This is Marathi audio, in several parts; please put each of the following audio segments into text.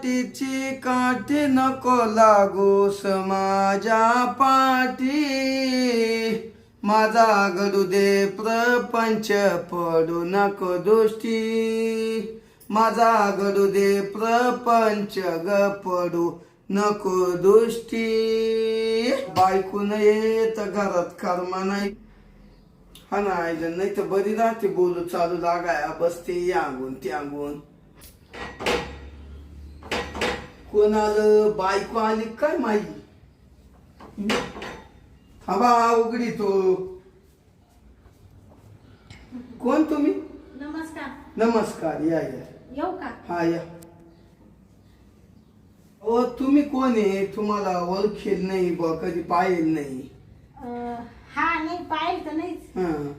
काठीची काठी नको लागूस माझ्या पाठी, माझा घडू दे प्रपंच पडू नको दृष्टी, माझा घडू दे प्रपंच ग पडू नको दृष्टी. बायकून येत घरात कर्मा नाही, हा नाही तर बरी राहते बोलू चालू लागाया बसते यांगून त्यागून. कोण आलं? बायको आली काय माई? हा उघडी तो. कोण तुम्ही? नमस्कार. नमस्कार, या या. येऊ का? हा या. ओ तुम्ही कोण आहे? तुम्हाला ओळखेल नाही बा, कधी पाहिल नाही. हा नाही पाहिलं तर नाहीच.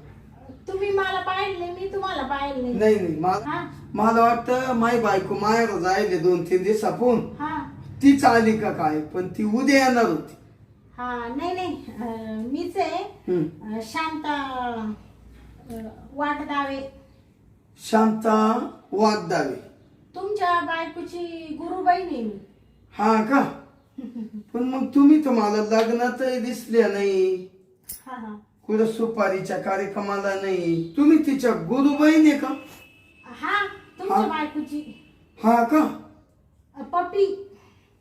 तुम्ही मला पाहिलं नाही, मी तुम्हाला पाहिलं नाही. नाही नाही मला वाटतं माई बायको माहेर जायले 2-3 दिवसापून तीच आली का काय, पण ती उद्या येणार होती. हा नाही नाही मीच आहे. शांता वाटदावे. शांता वागदावे. तुमच्या बायकोची गुरुबाई नाही मी. हा का? पण मग तुम्ही तर मला लग्नातही दिसल्या नाही, कुठं सुपारीच्या कार्यक्रमाला नाही. तुम्ही तिच्या गुरुबहीण आहे का? हा तुमच्या बायकोची. हा का? पप्पी.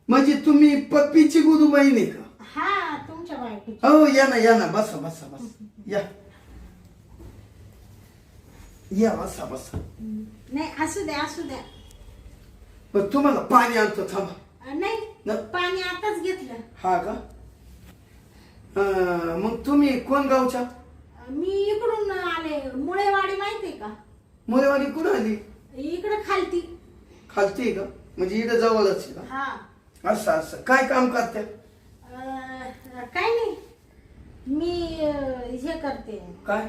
म्हणजे तुम्ही पप्पीची गुरुबहीण आहे का? हा तुमच्या बायकोची. हो या ना बसा बसा बसा या या बसा बसा. नाही असू द्या असू द्या. पण तुम्हाला पाणी आणतो थांबा. नाही पाणी आताच घेतलं. हा का? मग तुम्ही कोण गावच्या? मी इकडून आले. मुळेवाडी माहितीये का? मुळेवाडी कुठं आली? इकडे खालती. खालती का? म्हणजे इकडे जवळच आहे का? हा. असं असं काय काम करते? काय नाही मी हे करते. काय?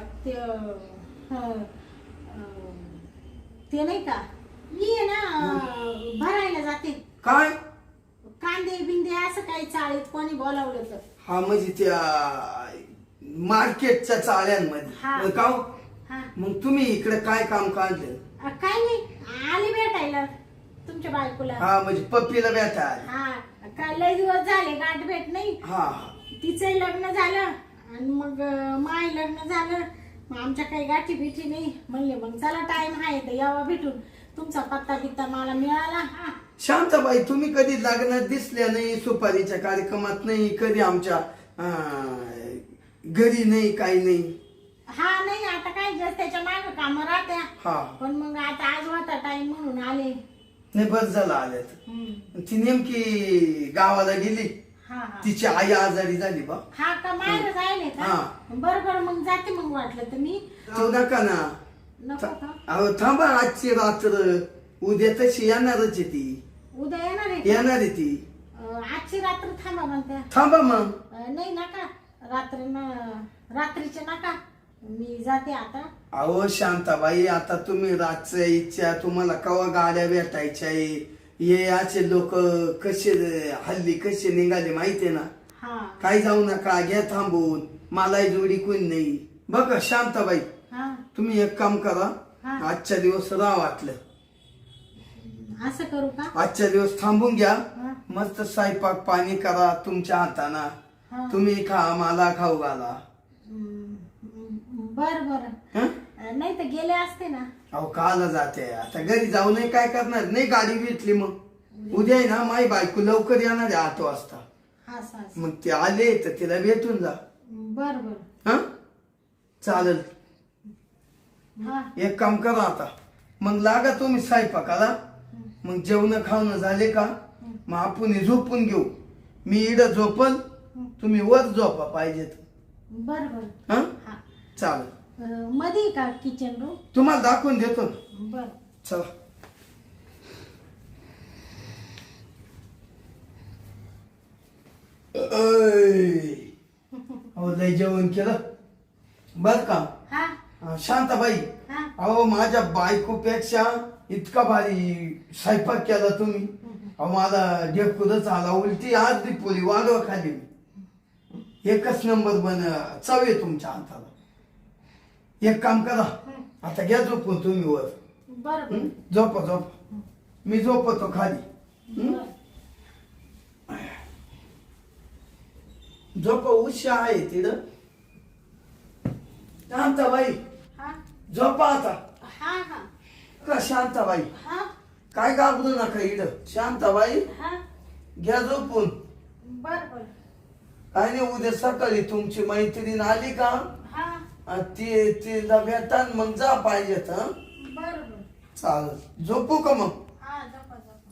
ते नाही का, मी आहे ना भरायला जाते. काय? कांदे बिंदे असं काही चाळीत कोणी बोलावलं तर. हा म्हणजे त्या मार्केटच्या चाळ्यांमध्ये का? मग तुम्ही इकडे काय काम काढलं? काय नाही आली भेटायला तुमच्या बायकोला. हा म्हणजे पप्पीला भेटायला. हा काय लय दिवस झाले गाठ भेट नाही. हा तिचं लग्न झालं आणि मग माय लग्न झालं. मग आमच्या काही गाठी भेटी नाही. म्हणले मग चला टाइम आहे तर यावा भेटून. तुमचा पत्ता बित्ता मला मिळाला. शांताबाई तुम्ही कधी लग्नात दिसल्या नाही, सुपारीच्या कार्यक्रमात नाही, कधी आमच्या घरी नाही, काही नाही. हा नाही आता काय जस त्याच्या मागे काम राहत्या. हा पण मग आता आज होता टाइम म्हणून आले. नाही बस झालं आल्यात. ती नेमकी गावाला गेली. तिची आई आजारी झाली बा. हा का? माहेर जायले का? बरोबर मग जाते. मग वाटलं तर मी तो नका ना. नको का? अहो थांबा आजची रात्र, उद्या तशी येणारच आहे ती. उद्या येणार आहे. येणार आहे ती. आजची रात्र थांबा म्हणते. थांबा मग. नाही नका रात्रीचे नका. मी जाते आता. अहो शांताबाई आता तुम्ही रातच्या इच्छा, तुम्हाला कवा गाड्या भेटायच्या आहे. हे असे लोक कसे हल्ली कसे निघाले माहितीये ना. काही जाऊ नका, घ्या थांबून. मलाही जोडी कोण नाही. बघा शांताबाई तुम्ही एक काम करा, आजच्या दिवस राहा वाटलं. असं करू का? आजच्या दिवस थांबून घ्या. मस्त स्वयंपाक पाणी करा तुमच्या हाताना. तुम्ही खा, मला खाऊ घाला. बर बर. नाही तर गेले असते ना. अहो काला जाते आता, घरी जाऊ नये काय करणार? नाही गाडी भेटली मग उद्या आहे ना माई बायको लवकर येणार आहे 8 वाजता. मग ते आले तर तिला भेटून जा. बर बर. हा चालेल. एक काम करा आता, मग लागा तुम्ही स्वयंपाकाला. मग जेवण खावणं झाले का मग आपण झोपून घेऊ. मी इकडं झोपल, तुम्ही वर झोपा पाहिजे तर. बर बर. हा चालेल. मध्ये का किचन रूम? तुम्हाला दाखवून देतो. बर चला. अहो लय जेवण केलं बर का शांताबाई. अहो माझ्या बायकोपेक्षा इतका भारी स्वयंपाक केला तुम्ही. अहो मला डेपुरच आला. उलटी आज दी पोळी वाढवा खाली. एकच नंबर चव आहे तुमच्या हाताला. एक काम करा आता, घ्या झोपून तुम्ही वर. बर झोपा झोपा. मी झोपतो खाली. बरं. झोप उशा आहे तिथं. शांताबाई हा झोपा आता. हा हा का शांताबाई हा काय घाबरू नका इथं. शांताबाई हा घ्या झोपून. बर बर. काय नाही उद्या सकाळी तुमची मैत्रीण आली का हा ती तिला भेटा मग जा पाहिजे तर. बर बर. चालेल झोपू का मग. हा झोपा झोपा.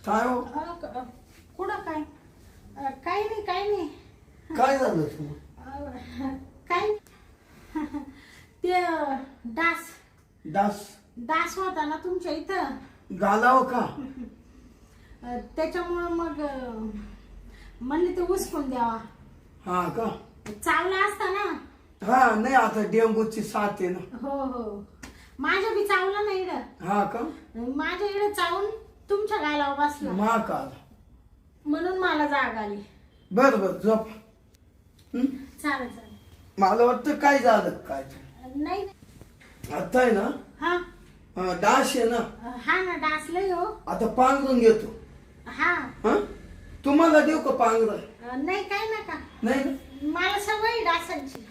काय हो कुठं काय काही नाही काही नाही. काय झालं तू. काय ते डास दास डास होता ना तुमच्या इथं. घालाव का. त्याच्यामुळं मग म्हणले ते उचकून द्यावा. हा का. चावला असता ना. हा नाही आता डेंगूची साथ आहे ना. हो हो माझ्या बी चावला नाही इकडं. हा का. माझ्या इकडे चावून तुमच्या गालावर बसला मा का. म्हणून मला जाग आली. बर बर झोप. चालेल चालेल. मला वाटतं काय झालं काय नाही आता आहे ना. हा डास आहे ना. हा ना डास लय हो. आता पांघरून घेतो. हा हा तुम्हाला देऊ का पांघर. नाही काय नका. नाही ना? मला सवय आहे डासांची.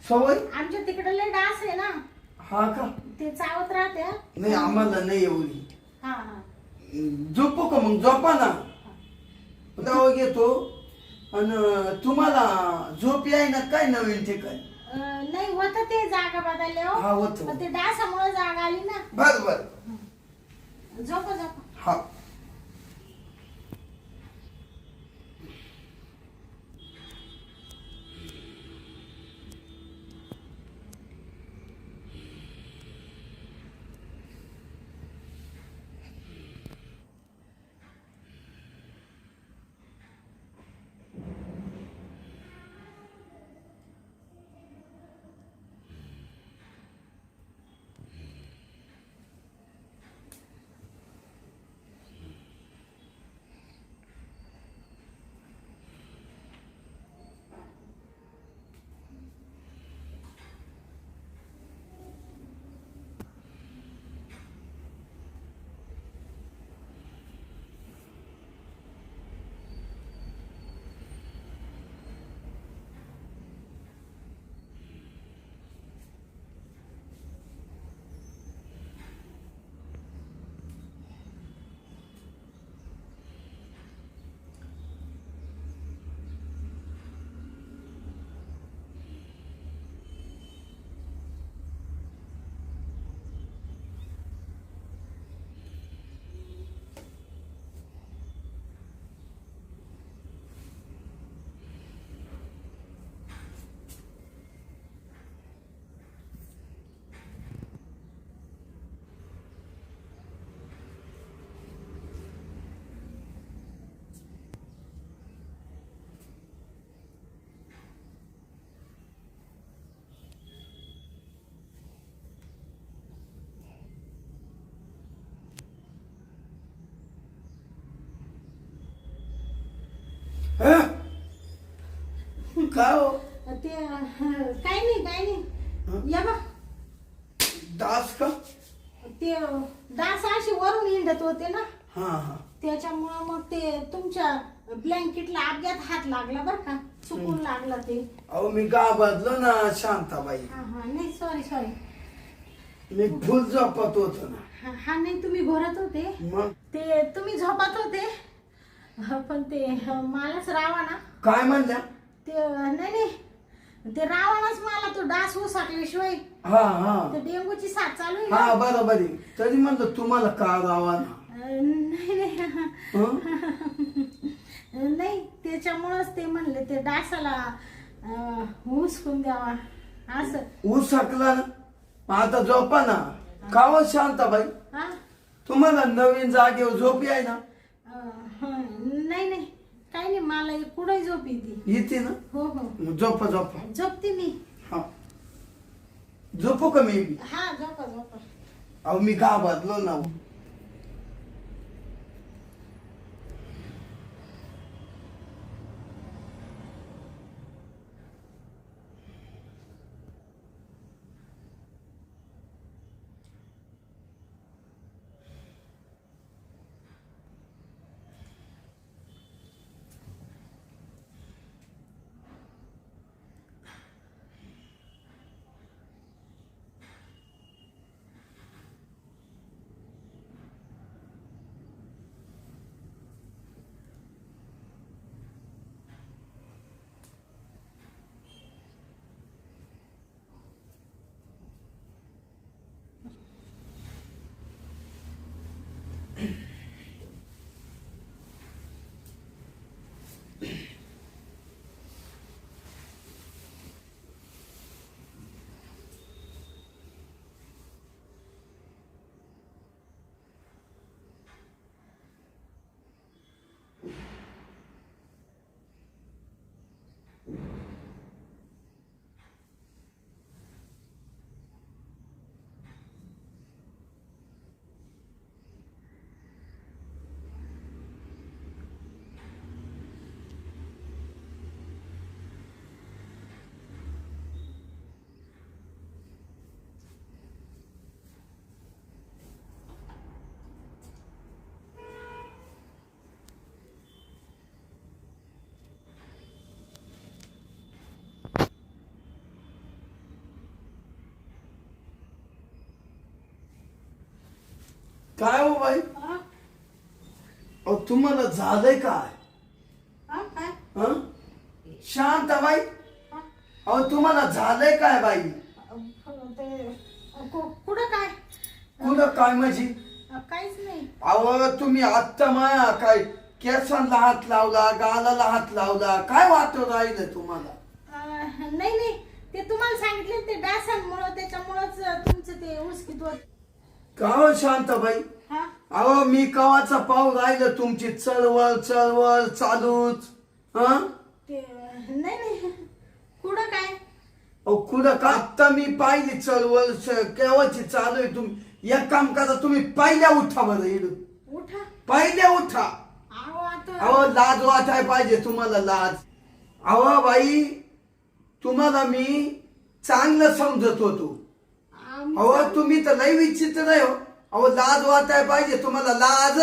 सवय. आमच्या तिकडे लय डास आहे ना. हा का. ते चावत राहते. नाही आम्हाला नाही एवढी. हा हा झोपू का मग झोपा ना. दवा घेतो आणि तुम्हाला झोप याय ना काय नवीन ठिकाणी. नाही होत ते जागा बदलले हो. हा होतं. पण ते डासामुळे जागा आली ना. बर बर. झोपा झोपा. हा काय हो ते काय नाही या बा दास का ते डास अशी वरून हिंडत होते ना हा हा त्याच्यामुळं मग ते तुमच्या ब्लँकेटला अपघात हात लागला बर का चुकून लागला ते अहो मी गावातलो ना शांताबाई हा हा नाही सॉरी मी फुल झोपत होतो ना हा नाही तुम्ही घोरत होते मग ते तुम्ही झोपत होते पण ते मलाच रावा ना काय म्हणल्या ते नाही ते रावणच मला तो डास उसाकल्याशिवाय हा हा ते डेंगूची साथ चालू आहे हा ना. बरोबर आहे तरी म्हणलं तुम्हाला का रावा ना नाही हं? नाही त्याच्यामुळंच ते म्हणले ते डासाला हुसकून द्यावा असं ऊस सकला ना आता झोपा ना का हो शांताबाई हा तुम्हाला नवीन जागेवर झोप आहे ना नाही काही नाही मला कुठे झोप येते येते ना हो हो मग झोपा झोपा झोपते मी हा झोपू का मी बी? हा झोपा अहो मी गावातलो ना काय हो बाई हा? अहो तुम्हाला झालंय काय काय हं? शांताबाई हा? अहो तुम्हाला झालंय काय बाई ते कुठं काय कुठं काय माझी काहीच नाही अहो तुम्ही आत्ता माया काय केसांना हात लावला गालाला हात लावला काय वाटत राहिलं तुम्हाला नाही ते तुम्हाला सांगितले ते डासांमुळं त्याच्यामुळंच तुमचं ते उचकीत होत का हो शांताबाई हा अहो मी कवाचा पाव राहिलं तुमची चळवळ चालूच हं ते नाही कुठं काय अहो कुठं का आत्ता मी पाहिली चळवळ केव्हाची चालू आहे तुम्ही एक काम करा तुम्ही पहिल्या उठा बरं इडून उठा पहिल्या उठा अहो आता अहो लाज वाटाय पाहिजे तुम्हाला लाज अहो बाई तुम्हाला मी चांगलं समजत होतो अहो तुम्ही तर लय विचित्र आहे हो अहो लाज वाटाय पाहिजे तुम्हाला लाज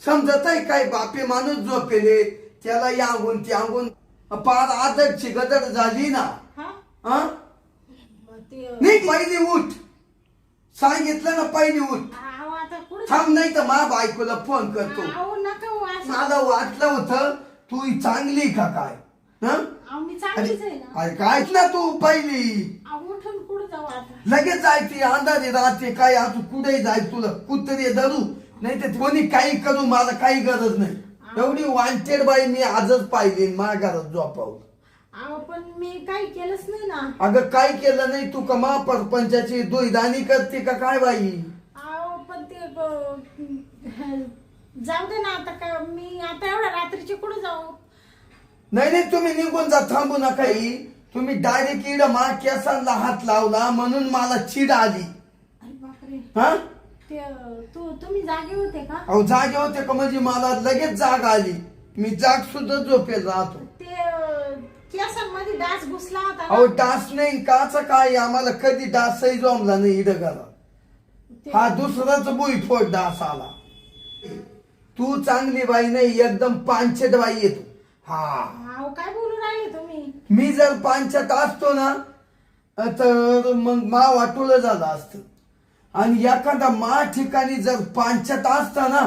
समजत आहे काय बापे माणूस झोपेले त्याला यागून त्यागून पार आदरची गदर झाली ना हा हा ते नाही पहिली उठ सांगितलं ना पहिली उठ अहो आता कुठं थांब नाही तर मा बायकोला फोन करतो अहो नका हो असं मला वाटलं होतं तू चांगली का काय हं? अहो मी चांगलीच आहे ना अरे काय ना तू पहिली अहो उठून कुठं जाऊ आता लगेच जायची अंदाजे राहते काय तू कुठे जाय तुला कुत्रे धरू नाही तर कोणी काही करू मला काही गरज नाही एवढी वांटेड बाई मी आजच पाहिली माझ्या घरात झोपावून अहो पण मी काही केलंच नाही ना अगं काय केलं नाही तू का मा परपंचाची दुईदानी करते का काय बाई अहो पण ते जाऊ दे ना आता का मी आता एवढ्या रात्रीची कुठं जाऊ नाही तुम्ही निघून जा थांबू नका ही तुम्ही डायरेक्ट इड मा केसांना हात लावला म्हणून मला चिड आली अरे बापरे हा ते तुम्ही जागे होते का अहो जागे होते का म्हणजे मला लगेच जाग आली मी जाग सुद्धा झोपेल राहतो ते केसांमध्ये डास घुसला होता अहो ना. डास नाही काचा काय आम्हाला कधी डासही जमला नाही इथं घरात. ते- हा दुसराच बुईफोड डास आला. तू चांगली बाई नाही एकदम पांचट बाई येतो. हा अहो काय बोलू राहिले तुम्ही. मी जर पांचट असतो ना तर मग मा वाटोळं झालं असतं. आणि एखादा मा ठिकाणी जर पांचट असता ना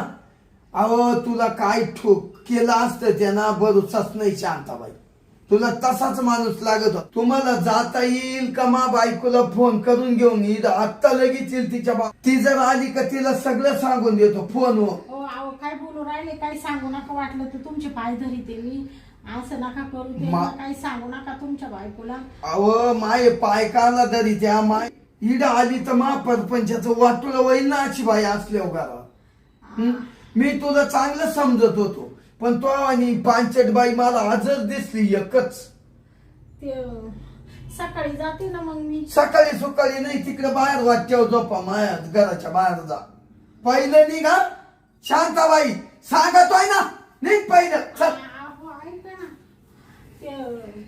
अहो तुला काय ठोक केलं असतं त्यानं भरोसाच नाही शांताबाई. तुला तसाच माणूस लागत होता. तुम्हाला जाता येईल का मा बायकोला फोन करून घेऊन येईल आत्ता लगेच येईल तिच्या ती जर आली का तिला सगळं सांगून देतो फोनवर. हो अहो काय बोलू राहिले. काही सांगू नका. वाटलं तर तुमचे पाय धरीते मी. असं नका करू. ते काही सांगू नका तुमच्या बायकोला. अहो माय पाय काला तरी त्या माय इड आली तर मा परपंचाचं वाटोळं होईल ना अशी बाई असल्यावर घरात. मी तुला चांगलं समजत होतो पण तो आणि पांचट बाई मला आजच दिसली एकच. ते सकाळी जाते ना मग मी. सकाळी सकाळी नाही तिकडे बाहेर वाटच्यावर झोपा माया घराच्या बाहेर जा. पहिलं निघा शांताबाई सांगतोय ना निघ पहिलं चल. अहो, ऐका ना. ते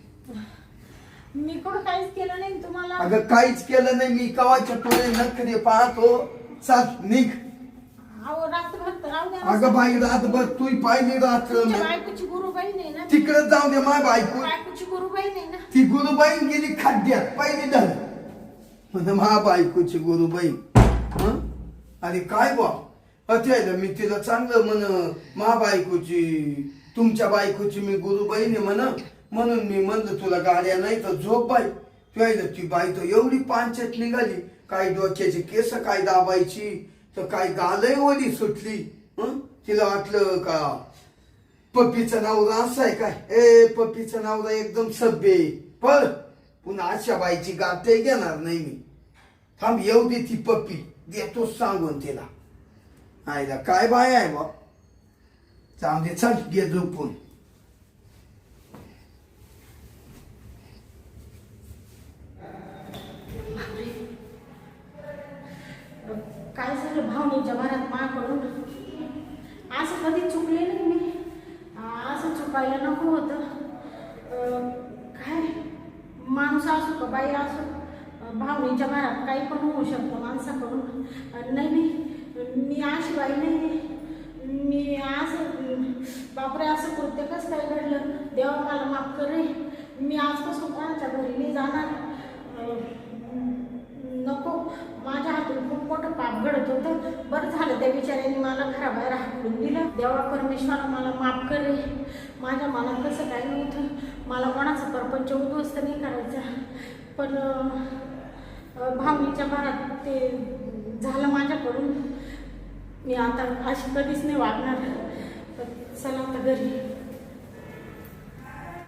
मी कुठं काहीच केलं नाही तुम्हाला. अगं काहीच केलं नाही मी कवाच्या टोळे नखरे पाहतो. चल निघ. अहो रात्रभर राहू द्या ना. अगं बाई रातभर तू पाहिली रात्र तुमच्या बायकोची गुरुबाई नाही ना. तिकडे जाऊ दे माय बायको. बायकोची गुरुबाई नाही ना. ती गुरुबाई गेली खड्ड्यात पहिली धर म्हणजे मा बायकोची गुरुबाई. हं? अरे काय बा अत्यायला मी तिला चांगलं म्हण मा बायकोची तुमच्या बायकोची मी गुरुबाईने म्हणून मी म्हणलं तुला गाड्या नाही तर झोप बाई. तुला ती बाई तर एवढी पांचट निघाली. काय डोक्याची केस काय दाबायची तर काय गालय ओली सुटली. हं? तिला वाटलं का पप्पीचं नवरा असं आहे काय. ए पप्पीचं नवरा एकदम सभ्य पण पुन्हा अशा बाईची गाठही घेणार नाही मी. थांब येऊ दे ती पप्पी देतो सांगून तिला. आयला काय बाय आहे बा. जाऊ दे चल घे झोपून. काय झालं भावनेच्या भरात माकडून. असं कधी चुकले नाही मी. असं चुकायला नको होतं. काय माणूस असो का बाई असो भावनेच्या भरात काही पण होऊ शकतं माणसाकडून. नाही मी अशी बाई नाही. मी असं बापरे असं कृत्य कसं काय घडलं. देवा मला माफ कर रे. मी आजपासून कोणाच्या घरी नाही जाणार. नको. माझ्या हातून खूप मोठं पाप घडत होतं. बरं झालं त्या बिचाऱ्यांनी मला घराबाहेर हाकलून दिलं. देवा परमेश्वरा मला माफ कर रे. माझ्या मनात कसं काही नव्हतं. मला कोणाचा परपंच उद्ध्वस्त नाही करायचा. पण भावनेच्या भरात ते झालं माझ्याकडून. मी आता अशी कधीच नाही वागणार. चला आता घरी.